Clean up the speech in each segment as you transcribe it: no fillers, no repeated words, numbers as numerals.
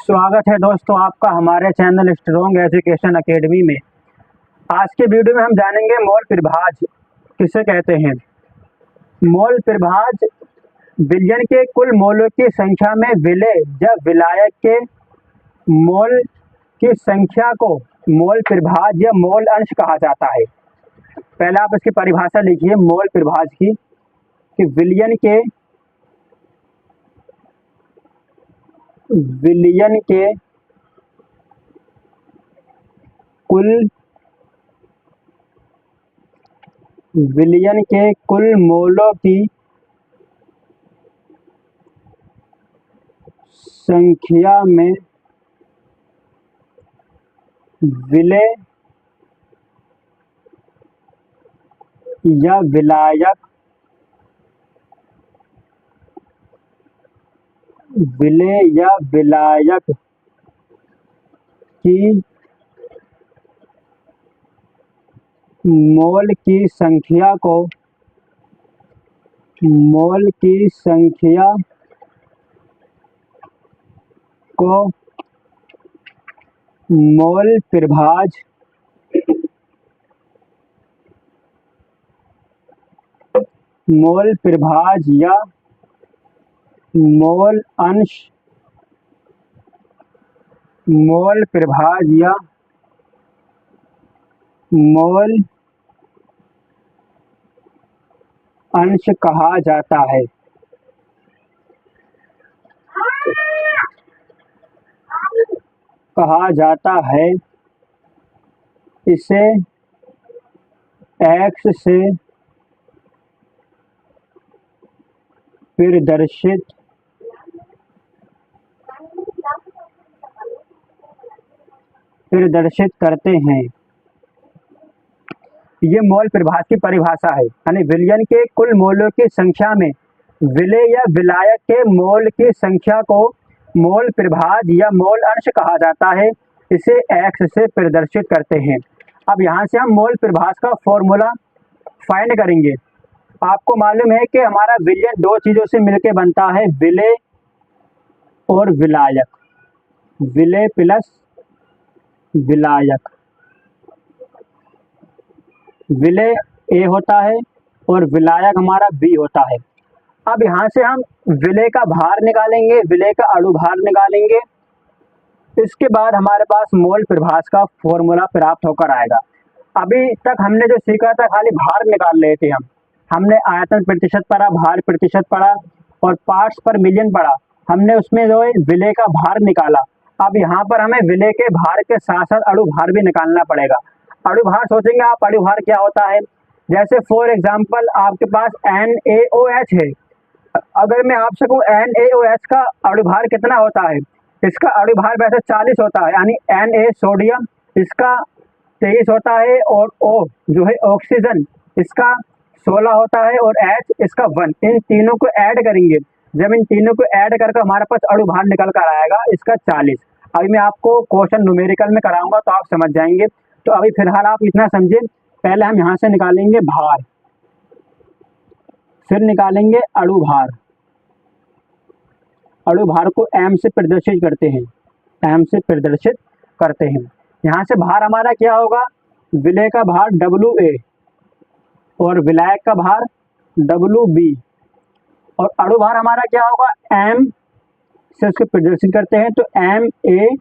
स्वागत है दोस्तों आपका हमारे चैनल स्ट्रॉन्ग एजुकेशन एकेडमी में। आज के वीडियो में हम जानेंगे मोल प्रभाज किसे कहते हैं। मोल प्रभाज विलयन के कुल मोलों की संख्या में विलेय या विलायक के मोल की संख्या को मोल प्रभाज या मोल अंश कहा जाता है। पहले आप इसकी परिभाषा लिखिए मोल प्रभाज की कि विलयन के कुल मोलों की संख्या में विलेय या विलायक की मोल की संख्या को मोल प्रभाज या मोल अंश कहा जाता है। इसे x से प्रदर्शित करते हैं। ये मोल प्रभाज की परिभाषा है, यानी विलयन के कुल मोलों की संख्या में विलेय या विलायक के मोल की संख्या को मोल प्रभाज या मोल अंश कहा जाता है। इसे x से प्रदर्शित करते हैं। अब यहाँ से हम मोल प्रभाज का फॉर्मूला फाइंड करेंगे। आपको मालूम है कि हमारा विलयन दो चीजों से मिलकर बनता है, विलेय और विलायक, विलेय प्लस विलायक। विलेय A होता है और विलायक हमारा B होता है। अब यहाँ से हम विलेय का भार निकालेंगे, विलेय का अणुभार निकालेंगे। इसके बाद हमारे पास मोल प्रभाज का फॉर्मूला प्राप्त होकर आएगा। अभी तक हमने जो सीखा था खाली भार निकाल रहे थे हमने आयतन प्रतिशत पढ़ा, भार प्रतिशत पढ़ा और पार्ट्स पर मिलियन पढ़ा। हमने उसमें जो है विलेय का भार निकाला। अब यहाँ पर हमें विलेय के भार के साथ साथ अणुभार भी निकालना पड़ेगा। अणुभार सोचेंगे आप, अणुभार क्या होता है? जैसे फॉर एग्जाम्पल आपके पास NaOH है। अगर मैं आपसे कहूँ NaOH का अणुभार कितना होता है, इसका अणुभार वैसे 40 होता है, यानी Na सोडियम इसका 23 होता है और O जो है ऑक्सीजन इसका 16 होता है और H इसका 1। इन तीनों को ऐड करेंगे। जब इन तीनों को ऐड करके हमारे पास अणुभार निकल कर आएगा इसका 40। अभी मैं आपको क्वेश्चन न्यूमेरिकल में कराऊंगा तो आप समझ जाएंगे। तो अभी फिलहाल आप इतना समझिए, पहले हम यहाँ से निकालेंगे भार, फिर निकालेंगे अणुभार। अणुभार को M से प्रदर्शित करते हैं। यहाँ से भार हमारा क्या होगा? विलेय का भार WA और विलायक का भार WB और अणुभार हमारा क्या होगा? M से उसको प्रदर्शित करते हैं तो MA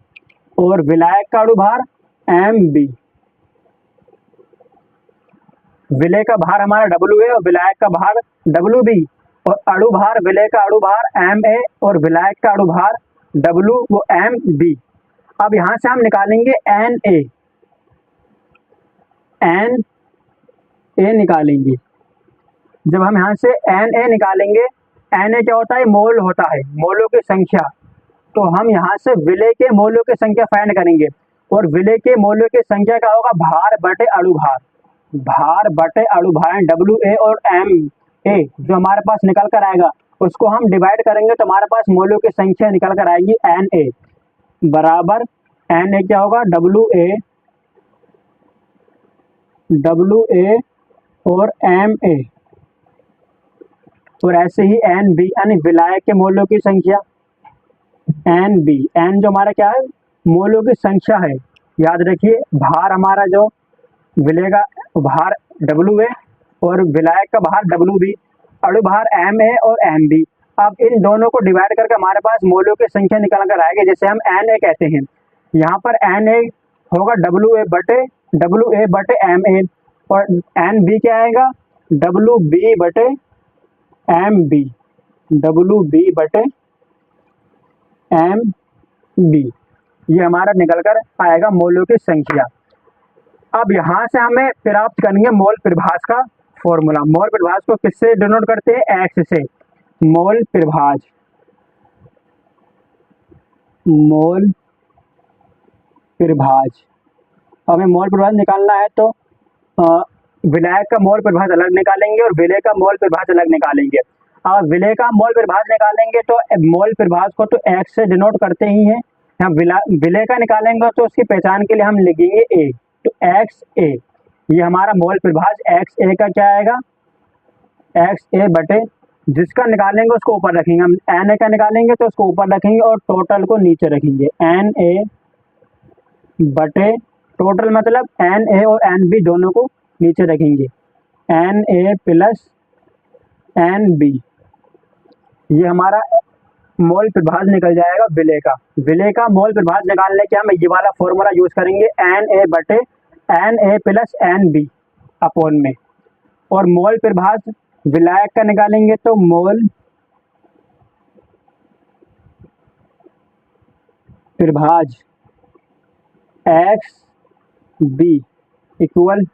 और विलायक का अणुभार MB। विलेय का भार हमारा WA और विलायक का भार WB और अणुभार विलेय का अणुभार MA और विलायक का अणुभार W वो MB। अब यहाँ से हम निकालेंगे Na निकालेंगे। जब हम यहाँ से Na निकालेंगे, Na क्या होता है? मोल होता है, मोलों की संख्या। तो हम यहाँ से विलेय के मोलों की संख्या फाइंड करेंगे और विलेय के मोलों की संख्या क्या होगा? भार बटे अणुभार, WA और MA जो हमारे पास निकल कर आएगा उसको हम डिवाइड करेंगे तो हमारे पास मोलों की संख्या निकल कर आएगी Na बराबर Na क्या होगा? WA और MA और ऐसे ही NB यानी विलायक के मोलों की संख्या। एन बी, एन जो हमारा क्या है, मोलों की संख्या है। याद रखिए भार हमारा जो विलेय का भार डब्ल्यू है और विलायक का भार डब्ल्यू बी, अणु भार एम ए और एम बी। अब इन दोनों को डिवाइड करके हमारे पास मोलों की संख्या निकल कर आएगी, जैसे हम एन ए कहते हैं। यहाँ पर एन ए होगा डब्ल्यू ए बटे एम ए, और एन बी क्या आएगा, डब्ल्यू बी बटे एम बी, डब्ल्यू बी बटे एम बी। ये हमारा निकल कर आएगा मोलों की संख्या। अब यहाँ से हमें प्राप्त करनी है मोल प्रभाज का फॉर्मूला। मोल प्रभाज को किससे डिनोट करते हैं, एक्स से। मोल प्रभाज, मोल प्रभाज, हमें मोल प्रभाज निकालना है तो विलायक का मोल प्रभाज अलग निकालेंगे और विलेय का मोल प्रभाज अलग निकालेंगे। अब विलेय का मोल प्रभाज निकालेंगे तो मोल प्रभाज को तो एक्स से डिनोट करते ही हैं। हम विलेय का निकालेंगे तो उसकी पहचान के लिए हम लिखेंगे ए, तो एक्स ए। ये हमारा मोल प्रभाज एक्स ए का क्या आएगा, एक्स ए बटे, जिसका निकालेंगे उसको ऊपर रखेंगे, हम एन ए का निकालेंगे तो उसको ऊपर रखेंगे और टोटल को नीचे रखेंगे। एन ए बटे टोटल मतलब एन ए और एन बी दोनों को नीचे रखेंगे, N A plus N B. ये हमारा मोल प्रभाज निकल जाएगा विलेय का। विलेय का मोल प्रभाज निकालने के हम ये वाला फॉर्मूला यूज करेंगे, एन ए बटे N A plus N B upon में। और मोल प्रभाज विलायक का निकालेंगे तो मोल प्रभाज एक्स बी इक्वल,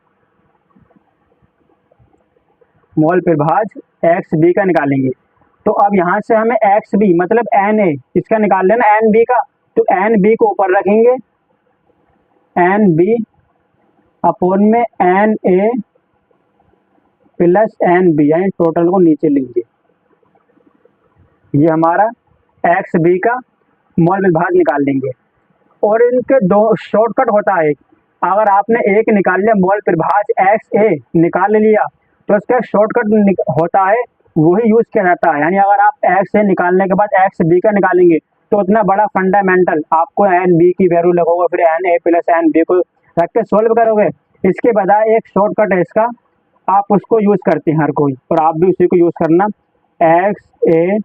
मोल प्रभाज एक्स बी का निकालेंगे तो अब यहाँ से हमें एक्स बी मतलब एन ए इसका निकाल लेना, एन बी का, तो एन बी को ऊपर रखेंगे, एन बी अपॉन में N A plus N B, यानी टोटल को नीचे लेंगे। ये हमारा एक्स बी का मोल प्रभाज निकाल लेंगे। और इनके दो शॉर्टकट होता है, अगर आपने एक निकाल लिया मोल प्रभाज एक्स ए निकाल लिया तो इसका शॉर्टकट होता है वही यूज किया जाता है। यानी अगर आप एक्स ए निकालने के बाद एक्स बी का निकालेंगे तो उतना बड़ा फंडामेंटल आपको एन बी की वैल्यू लगोगे, फिर N A plus N B को रख के सोल्व करोगे। इसके बजाय एक शॉर्टकट है इसका, आप उसको यूज करते हैं हर कोई, और आप भी उसी को यूज करना, एक्स ए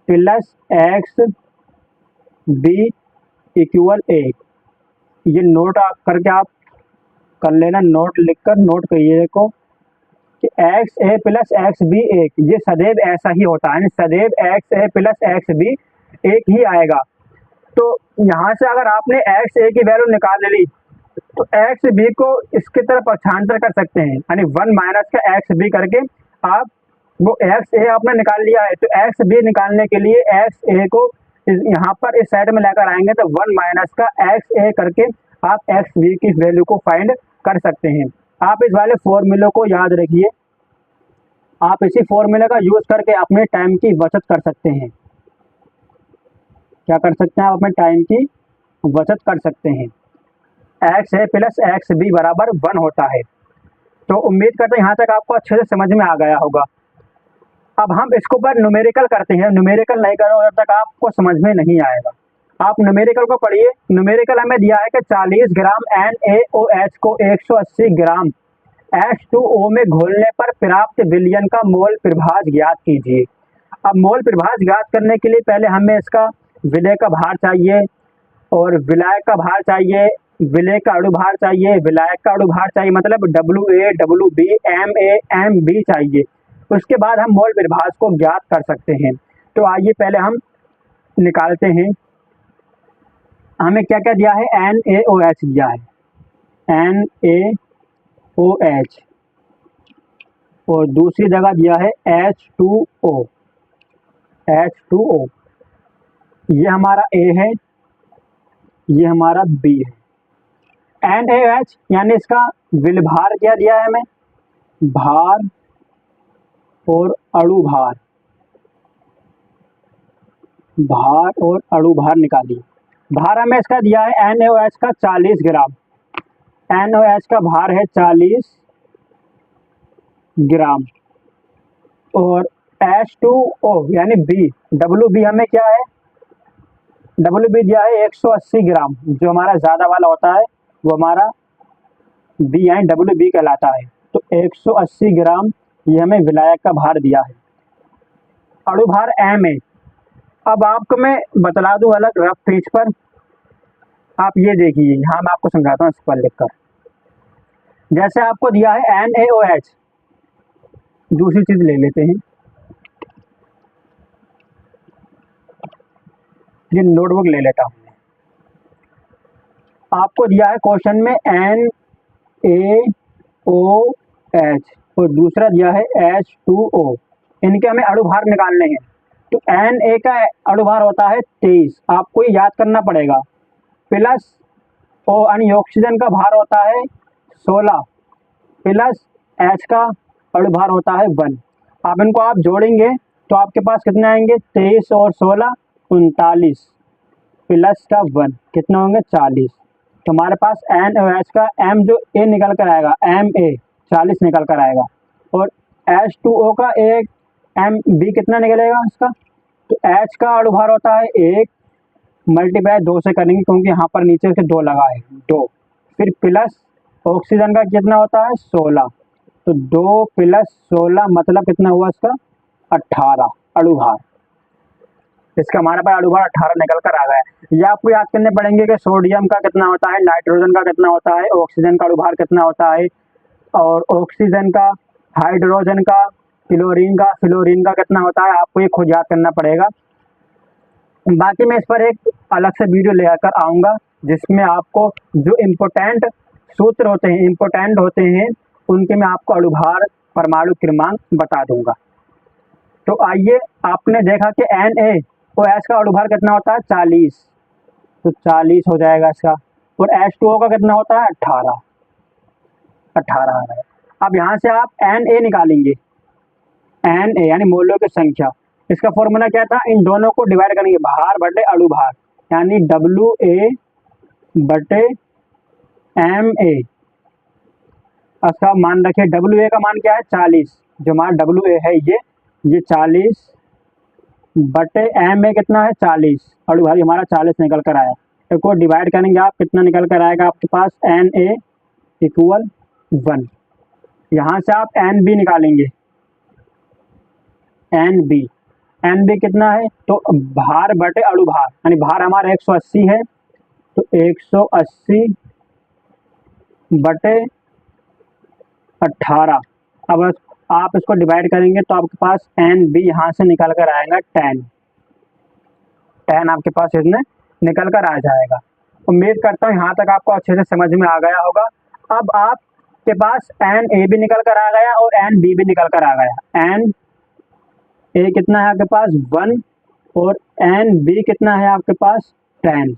प्लस एक्स बी इक्वल ए। ये नोट करके आप कर लेना, नोट लिखकर नोट करिए को कि एक्स ए प्लस एक्स बी एक, ये सदैव ऐसा ही होता है, सदैव एक्स ए प्लस एक्स बी एक ही आएगा। तो यहाँ से अगर आपने एक्स ए की वैल्यू निकाल ली तो एक्स बी को इसकी तरफ पक्षांतर कर सकते हैं, यानी 1 माइनस का एक्स बी करके आप वो एक्स ए आपने निकाल लिया है, तो एक्स बी निकालने के लिए एक्स ए को यहाँ पर इस साइड में लेकर आएंगे तो 1 माइनस का एक्स ए करके आप एक्स बी की वैल्यू को फाइंड कर सकते हैं। आप इस वाले फॉर्मूले को याद रखिए, आप इसी फॉर्मूले का यूज करके अपने टाइम की बचत कर सकते हैं। क्या कर सकते हैं आप, अपने टाइम की बचत कर सकते हैं। एक्स ए प्लस एक्स बी बराबर 1 होता है। तो उम्मीद करते हैं यहाँ तक आपको अच्छे से समझ में आ गया होगा। अब हम इसको पर न्यूमेरिकल करते हैं, न्यूमेरिकल नहीं करोगे तब तक आपको समझ में नहीं आएगा। आप न्यूमेरिकल को पढ़िए। न्यूमेरिकल हमें दिया है कि 40 ग्राम NaOH को 180 ग्राम H2O में घोलने पर प्राप्त विलयन का मोल प्रभाज ज्ञात कीजिए। अब मोल प्रभाज ज्ञात करने के लिए पहले हमें इसका विलेय का भार चाहिए और विलायक का भार चाहिए, विलेय का अणु भार चाहिए, विलायक का अणु भार चाहिए, मतलब WA, WB, MA, MB चाहिए। उसके बाद हम मोल प्रभाज को ज्ञात कर सकते हैं। तो आइए पहले हम निकालते हैं। हमें क्या क्या दिया है, NaOH दिया है, NaOH, और दूसरी जगह दिया है H2O, H2O। ये हमारा A है, ये हमारा B है। NaOH यानी इसका विल भार क्या दिया है हमें, भार और अणु भार, भार और अणु भार निकालिए। भार हमें इसका दिया है NaOH का 40 ग्राम, NaOH का भार है 40 ग्राम, और H2O यानी B, WB हमें क्या है डब्ल्यू बी दिया है 180 ग्राम, जो हमारा ज़्यादा वाला होता है वो हमारा बी यानी डब्ल्यू बी कहलाता है। तो 180 ग्राम ये हमें विलायक का भार दिया है। अणु भार एम है। अब आपको मैं बतला दूं अलग रफ पेज पर, आप ये देखिए, यहाँ मैं आपको समझाता हूँ इस पर लिखकर। जैसे आपको दिया है NaOH, दूसरी चीज ले लेते हैं, ये नोटबुक ले लेता हूँ। आपको दिया है क्वेश्चन में NaOH और दूसरा दिया है H2O, इनके हमें अणु भार निकालने हैं। तो Na का अणु भार होता है 23, आपको ये याद करना पड़ेगा, प्लस O यानी ऑक्सीजन का भार होता है 16, प्लस H का अणु भार होता है 1। अब इनको आप जोड़ेंगे तो आपके पास कितने आएंगे, 23 और 16 39, प्लस का 1 कितना होंगे 40। तो हमारे पास NaOH का M जो A निकल कर आएगा, Ma 40 निकल कर आएगा, और H2O का एक MB कितना निकलेगा इसका। तो H का अणु भार होता है 1 मल्टीप्लाई 2 से करेंगे क्योंकि यहाँ पर नीचे से 2 लगा है 2, फिर प्लस ऑक्सीजन का कितना होता है 16, तो 2 प्लस 16 मतलब कितना हुआ इसका 18 अणु भार। इसका हमारे पास अणु भार 18 निकल कर आ गया है। ये आपको याद करने पड़ेंगे कि सोडियम का कितना होता है, नाइट्रोजन का कितना होता है, ऑक्सीजन का अणु भार कितना होता है, और ऑक्सीजन का, हाइड्रोजन का, फ्लोरीन का कितना होता है, आपको ये खुद याद करना पड़ेगा। बाकी मैं इस पर एक अलग से वीडियो लेकर आऊँगा जिसमें आपको जो इम्पोर्टेंट सूत्र होते हैं उनके मैं आपको अणु भार, परमाणु क्रमांक बता दूंगा। तो आइए, आपने देखा कि NaOH का अणु भार कितना होता है 40, तो 40 हो जाएगा इसका, और H2O का कितना होता है 18 आ रहा है। अब यहाँ से आप Na निकालेंगे, Na यानी मोलों की संख्या, इसका फॉर्मूला क्या था, इन दोनों को डिवाइड करेंगे, भार बटे अणु भार, यानी WA बटे Ma। इसका मान रखिए, WA का मान क्या है 40, जो हमारा WA है ये 40 बटे Ma कितना है 40, अणु भार हमारा 40 निकल कर आया। इसको डिवाइड करेंगे आप, कितना निकल कर आएगा आपके पास, Na इक्वल 1। यहाँ से आप NB निकालेंगे, NB कितना है, तो भार बटे अणु भार, यानी भार हमारा 180 है, तो 180 बटे 18। अब आप इसको डिवाइड करेंगे तो आपके पास NB यहाँ से निकल कर आएगा 10 आपके पास इसमें निकल कर आ जाएगा। उम्मीद करता हूँ यहाँ तक आपको अच्छे से समझ में आ गया होगा। अब आपके पास Na भी निकल कर आ गया और NB भी निकल कर आ गया। Na कितना है आपके पास 1 और NB कितना है आपके पास 10।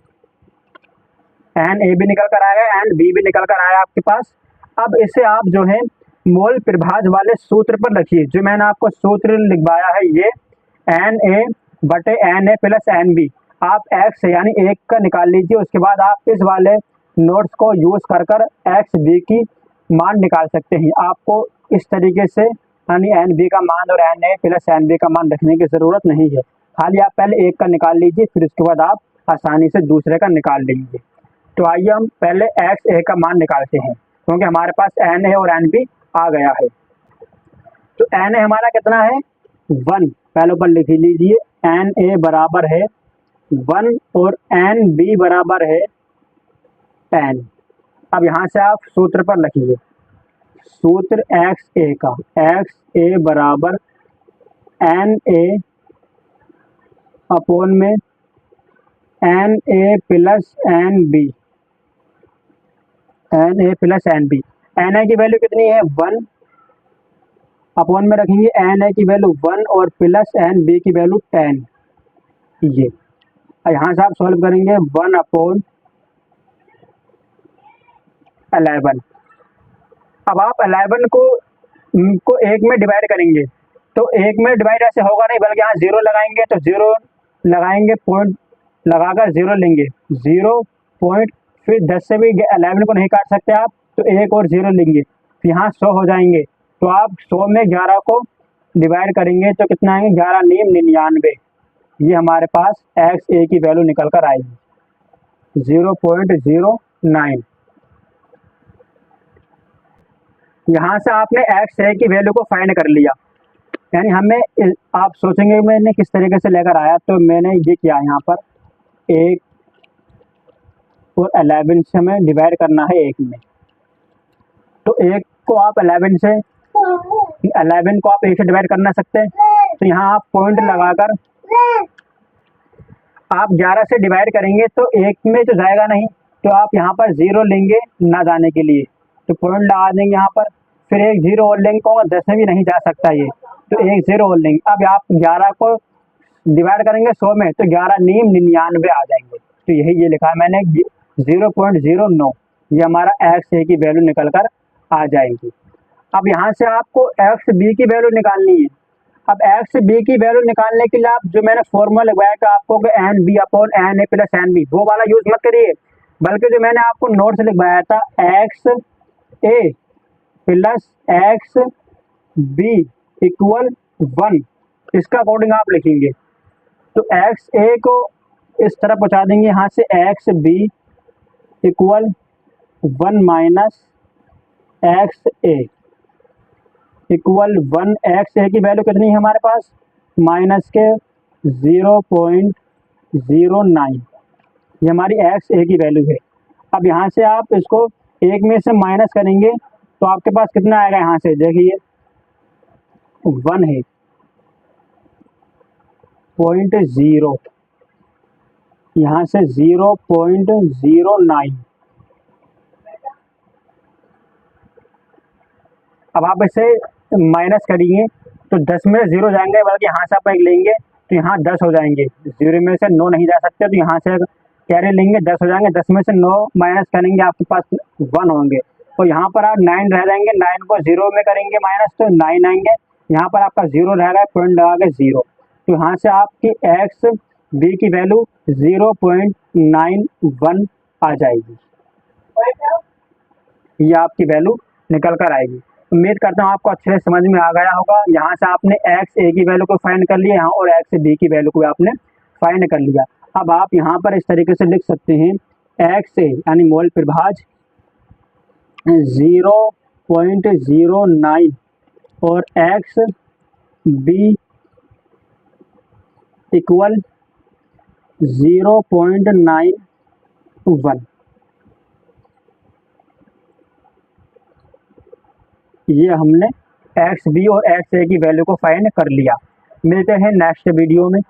Na भी निकल कर आ गया, NB भी निकल कर आया आपके पास। अब इसे आप जो है मोल प्रभाज वाले सूत्र पर रखिए, जो मैंने आपको सूत्र लिखवाया है, ये Na बटे Na प्लस NB, आप x यानी 1 का निकाल लीजिए। उसके बाद आप इस वाले नोट्स को यूज कर XB की मान निकाल सकते हैं। आपको इस तरीके से यानी NB का मान और Na प्लस NB का मान रखने की ज़रूरत नहीं है, खाली आप पहले 1 का निकाल लीजिए, फिर उसके बाद आप आसानी से दूसरे का निकाल लेंगे। तो आइए हम पहले XA का मान निकालते हैं, क्योंकि हमारे पास Na और NB आ गया है। तो Na हमारा कितना है 1, पहले ऊपर लिख लीजिए, Na बराबर है 1 और NB बराबर है 10। अब यहाँ से आप सूत्र पर लिखिए, सूत्र XA का, XA बराबर Na अपॉन में Na plus NB, Na plus NB। Na की वैल्यू कितनी है 1, अपॉन में रखेंगे Na की वैल्यू 1 और प्लस NB की वैल्यू 10। ये यहाँ से आप सॉल्व करेंगे 1 अपॉन 11। अब आप 11 को 1 में डिवाइड करेंगे, तो 1 में डिवाइड ऐसे होगा नहीं, बल्कि यहाँ 0 लगाएंगे, तो 0 लगाएंगे, पॉइंट लगाकर 0 लेंगे, 0 पॉइंट, फिर 10 से भी 11 को नहीं काट सकते आप, तो 1 और 0 लेंगे, फिर यहाँ 100 हो जाएंगे। तो आप 100 में 11 को डिवाइड करेंगे तो कितना आएंगे, 11 × 9 = 99। ये हमारे पास एक्स ए की वैल्यू निकल कर आएगी 0.09। यहाँ से आपने एक्स ए की वैल्यू को फाइंड कर लिया, यानी हमें आप सोचेंगे मैंने किस तरीके से लेकर आया, तो मैंने ये किया यहाँ पर 1 और 11 से हमें डिवाइड करना है 1 में। तो 1 को आप 11 से 1 से डिवाइड कर ना सकते, तो यहाँ आप पॉइंट लगाकर आप 11 से डिवाइड करेंगे तो 1 में तो जाएगा नहीं, तो आप यहाँ पर 0 लेंगे ना जाने के लिए, तो पॉइंट लगा देंगे यहाँ पर, फिर एक 0 और लेंगे, कहूँगा 10 में भी नहीं जा सकता ये, तो एक 0 और लेंगे। अब आप 11 को डिवाइड करेंगे 100 में, तो 11 नीम 99 आ जाएंगे। तो यही ये लिखा है मैंने 0.09, ये हमारा एक्स ए की वैल्यू निकल कर आ जाएगी। अब यहाँ से आपको एक्स बी की वैल्यू निकालनी है। अब एक्स बी की वैल्यू निकालने के लिए आप जो मैंने फॉर्मूला लगवाया कि आपको N B upon N A plus N B, वो वाला यूज मत करिए, बल्कि जो मैंने आपको नोट से लिखवाया था एक्स ए प्लस एक्स बी इक्वल 1, इसका अकॉर्डिंग आप लिखेंगे। तो एक्स ए को इस तरफ पहुँचा देंगे, यहाँ से X B equal 1 minus X A equal 1। X A की वैल्यू कितनी है हमारे पास, माइनस के 0.09, ये हमारी एक्स ए की वैल्यू है। अब यहाँ से आप इसको 1 में से माइनस करेंगे तो आपके पास कितना आएगा, यहाँ से देखिए 1 है 0.0, यहाँ से 0.09। अब आप इसे माइनस करिए तो 10 में 0 जाएंगे, बल्कि यहाँ से आप एक लेंगे तो यहाँ 10 हो जाएंगे, 0 में से 9 नहीं जा सकते, तो यहाँ से कैरी लेंगे 10 हो जाएंगे, 10 में से 9 माइनस करेंगे आपके पास 1 होंगे, तो यहाँ पर आप 9 रह जाएंगे, 9 को 0 में करेंगे माइनस तो 9 आएंगे, यहाँ पर आपका 0 रहेगा, पॉइंट लगा के 0, तो यहाँ से आपकी एक्स बी की वैल्यू 0.91 आ जाएगी, ये आपकी वैल्यू निकल कर आएगी। उम्मीद करता हूँ आपको अच्छे से समझ में आ गया होगा। यहाँ से आपने एक्स ए की वैल्यू को फाइंड कर लिया, यहाँ और एक्स बी की वैल्यू को आपने फाइंड कर लिया। अब आप यहाँ पर इस तरीके से लिख सकते हैं, एक्स ए यानी मोल प्रभाज 0.09 और एक्स बी इक्वल 0.91। ये हमने एक्स बी और एक्स ए की वैल्यू को फाइंड कर लिया। मिलते हैं नेक्स्ट वीडियो में।